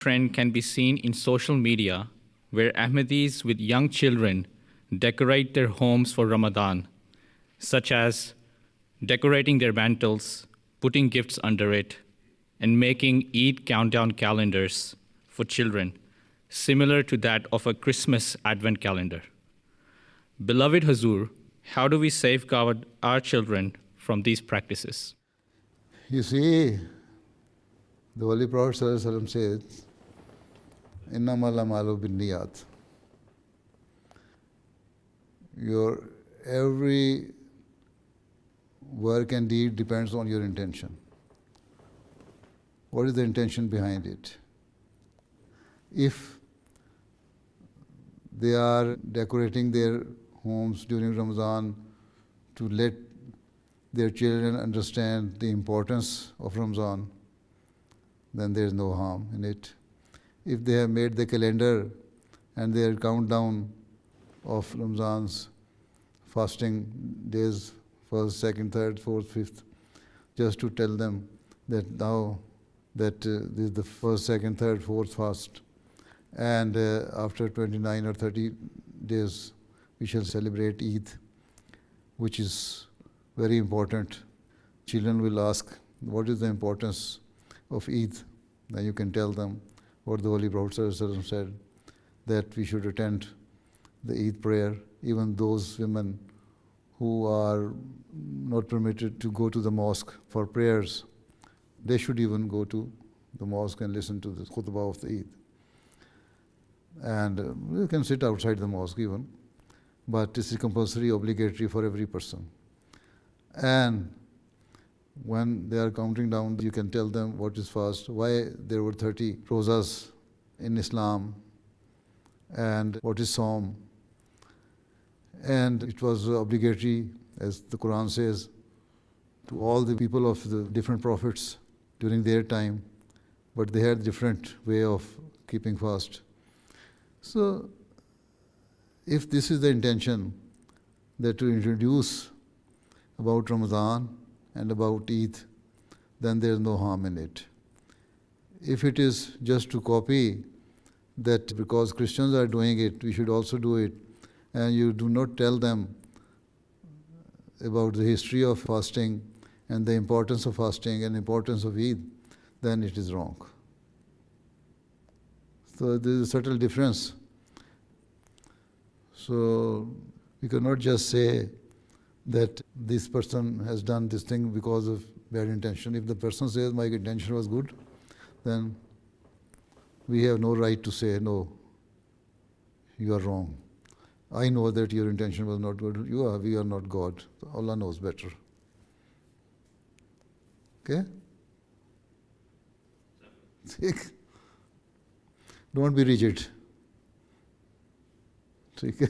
trend can be seen in social media where Ahmadis with young children decorate their homes for Ramadan, such as decorating their mantles, putting gifts under it, and making Eid countdown calendars for children, similar to that of a Christmas Advent calendar. Beloved Hazur, how do we safeguard our children from these practices? You see, the Holy Prophet ﷺ says, "Innamal a'malu binniyat." Your every work and deed depends on your intention. What is the intention behind it? If they are decorating their homes during Ramadan to let their children understand the importance of Ramadan, then there is no harm in it. If they have made the calendar and their countdown of Ramadan's fasting days, first, second, third, fourth, fifth, just to tell them that now that this is the first, second, third, fourth fast, and after 29 or 30 days we shall celebrate Eid, which is very important. Children will ask, what is the importance of Eid? Then you can tell them what the Holy Prophet ﷺ said, that we should attend the Eid prayer. Even those women who are not permitted to go to the mosque for prayers, they should even go to the mosque and listen to the khutbah of the Eid. And you can sit outside the mosque even, but this is compulsory, obligatory for every person. And when they are counting down, you can tell them what is fast, why there were 30 rozas in Islam, and what is Psalm. And it was obligatory, as the Quran says, to all the people of the different prophets during their time, but they had different way of keeping fast. So, if this is the intention, that to introduce about Ramadan and about Eid, then there is no harm in it. If it is just to copy that because Christians are doing it, we should also do it, and you do not tell them about the history of fasting and the importance of fasting and importance of Eid, then it is wrong. So there is a subtle difference. So we cannot just say that this person has done this thing because of bad intention. If the person says my intention was good, then we have no right to say, no, you are wrong. I know that your intention was not good. We are not God. Allah knows better. Okay? Don't be rigid. Okay?